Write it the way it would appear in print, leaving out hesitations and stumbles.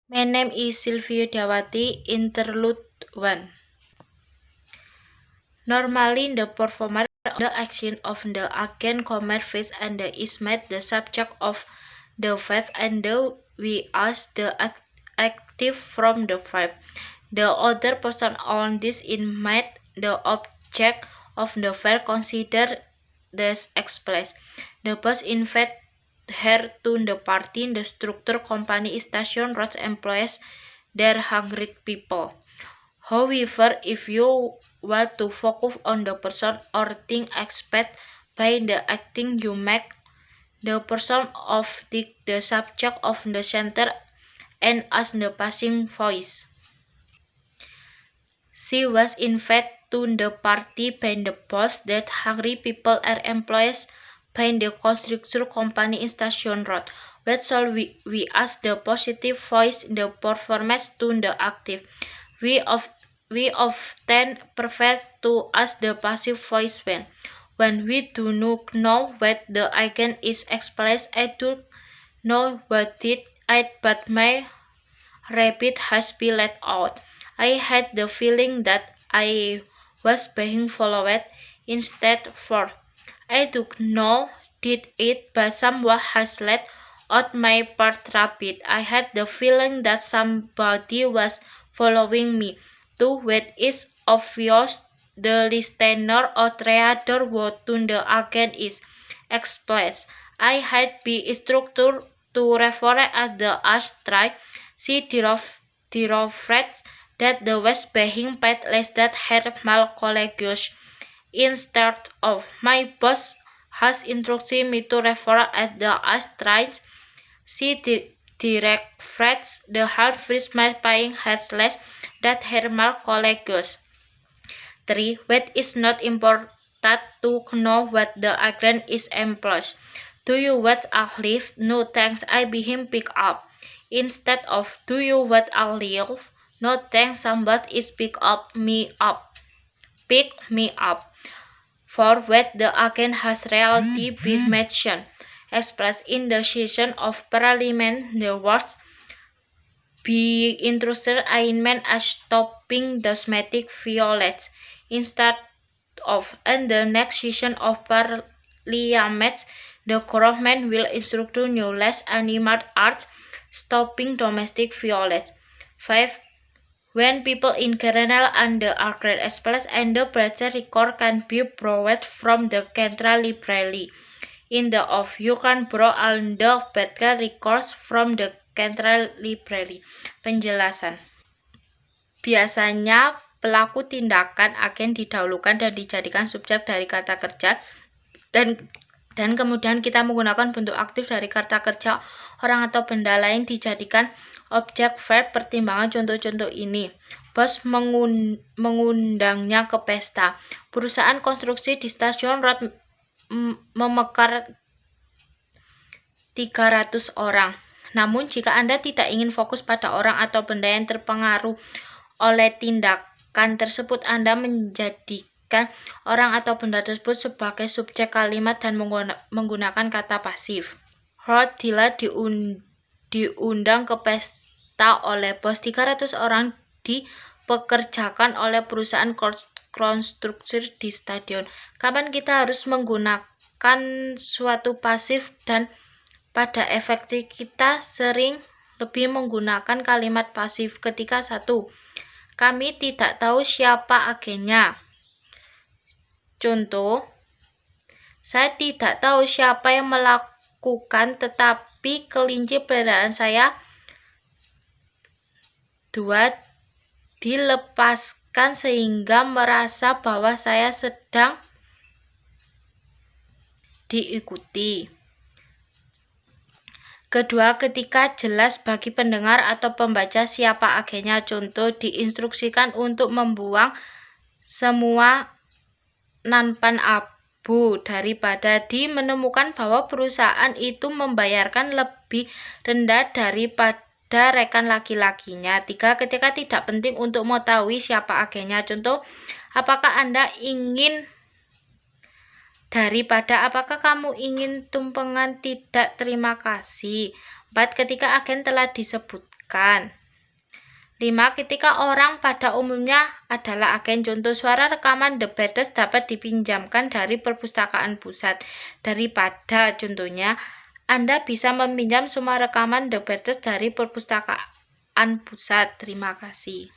My name is Sylvia Dawati, Interlude 1. Normally, the performer the action of the agent commit face and is made the subject of the verb and we ask the active from the verb. The other person on this is made the object of the verb considered thus expressed. The boss invite her to the party. The structure company station roads employees their hungry people. However, if you want to focus on the person or thing expect by the acting you make the person of the subject of the center and as the passing voice. She was invited to the party by the boss that hungry people are employees by the construction company in Station Road. What shall we ask the positive voice the performance to the active? We often prefer to ask the passive voice when we do not know what the agent is expressed. I do know what it is, but my rabbit has been let out. I had the feeling that I was being followed instead for. I don't know did it, but someone has let out my part rabbit. I had the feeling that somebody was following me. To what is obvious, the listener or reader what to the agent is expressed. I had been instructed to refer as the ashtray. She discovered that the was being paid less than her male colleagues. Instead of my boss has instructed me to refer as the ashtrays, she discovered the harvest my paying has less than her male colleagues. 3. What is not important to know what the agent is employed. Do you what I leave? No thanks, I be him pick up. Instead of do you what I leave? No thanks, somebody is pick me up. Pick me up. For what the agent has reality been mentioned. Expressed in the session of parliament, the words being intruded I meant as stopping domestic violence. Instead of in the next session of parliament, the government will instruct new less animal arts stopping domestic violence. 5. When people in kernel and the arcade express and the better record can be borrowed from the central library. In the of you can borrow and the better records from the central library. Penjelasan. Biasanya pelaku tindakan agen didahulukan dan dijadikan subjek dari kata kerja dan kemudian kita menggunakan bentuk aktif dari kata kerja orang atau benda lain dijadikan objek verb. Pertimbangan contoh-contoh ini. Bos mengundangnya ke pesta. Perusahaan konstruksi di stasiun road memekar 300 orang. Namun jika Anda tidak ingin fokus pada orang atau benda yang terpengaruh oleh tindakan tersebut, Anda menjadikan orang atau benda tersebut sebagai subjek kalimat dan menggunakan kata pasif. Rod Dilla diundang ke pesta oleh bos. 300 orang dipekerjakan oleh perusahaan konstruksi di stadion. Kapan kita harus menggunakan suatu pasif dan pada efektif kita sering lebih menggunakan kalimat pasif ketika 1. Kami tidak tahu siapa agennya. Contoh, saya tidak tahu siapa yang melakukan tetapi kelinci peliharaan saya 2. Dilepaskan sehingga merasa bahwa saya sedang diikuti. Kedua, ketika jelas bagi pendengar atau pembaca siapa agennya. Contoh, diinstruksikan untuk membuang semua nampan abu daripada menemukan bahwa perusahaan itu membayarkan lebih rendah daripada rekan laki-lakinya. 3. Ketika tidak penting untuk mengetahui siapa agennya. Contoh, apakah Anda ingin daripada apakah kamu ingin tumpengan tidak terima kasih. 4. Ketika agen telah disebutkan. 5. Ketika orang pada umumnya adalah agen. Contoh suara rekaman The Beatles dapat dipinjamkan dari perpustakaan pusat. Daripada contohnya, Anda bisa meminjam semua rekaman The Beatles dari perpustakaan pusat. Terima kasih.